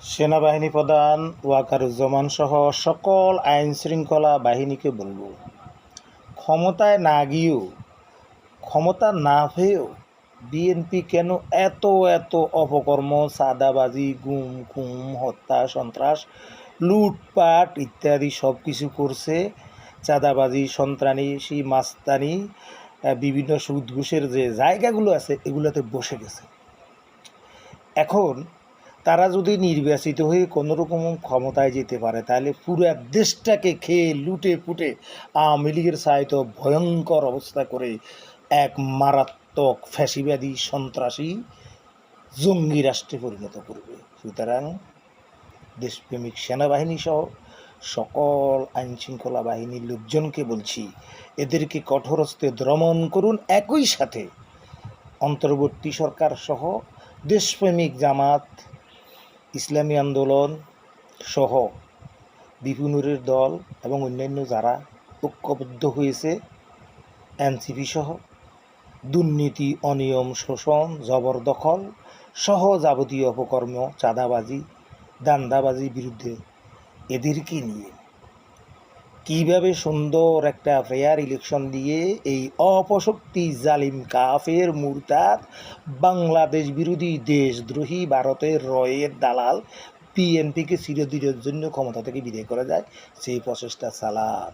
সেনাবাহিনী প্রধান ওয়াকারুজ্জামান সহ সকল আইন শৃঙ্খলা বাহিনীকে বলব, ক্ষমতায় না গিয়েও, ক্ষমতা না পেয়েও বিএনপি কেন এত এত অপকর্ম, চাঁদাবাজি, গুম খুম, হত্যা, সন্ত্রাস, লুটপাট ইত্যাদি সব কিছু করছে। চাঁদাবাজি, সন্ত্রাসী, মাস্তানি, বিভিন্ন সুদ ঘুষের যে জায়গাগুলো আছে এগুলোতে বসে গেছে। এখন তারা যদি নির্বাচিত হয়ে কোনোরকম ক্ষমতায় যেতে পারে, তাহলে পুরো দেশটাকে খেয়ে লুটে পুটে আওয়ামী লীগের চাইতে ভয়ঙ্কর অবস্থা করে এক মারাত্মক ফ্যাসিবাদী, সন্ত্রাসী, জঙ্গি রাষ্ট্রে পরিণত করবে। সুতরাং দেশপ্রেমিক সেনাবাহিনী সহ সকল আইন শৃঙ্খলা বাহিনীর লোকজনকে বলছি, এদেরকে কঠোরহস্তে দমন করুন। একই সাথে অন্তর্বর্তী সরকার সহ দেশপ্রেমিক জামাত, ইসলামী আন্দোলন সহ বিপুনুরের দল এবং অন্যান্য যারা ঐক্যবদ্ধ হয়েছে, এনসিপি সহ, দুর্নীতি, অনিয়ম, শোষণ, জবরদখল সহ যাবতীয় অপকর্ম, চাঁদাবাজি, দান্দাবাজির বিরুদ্ধে এদেরকে নিয়ে কীভাবে সুন্দর একটা ফেয়ার ইলেকশন দিয়ে এই অপশক্তি, জালিম, কাফের, মুরতাদ, বাংলাদেশ বিরোধী, দেশদ্রোহী, ভারতের রয়ের দালাল বিএনপিকে চিরদিনের জন্য ক্ষমতা থেকে বিদায় করা যায়, সেই প্রচেষ্টা চালান।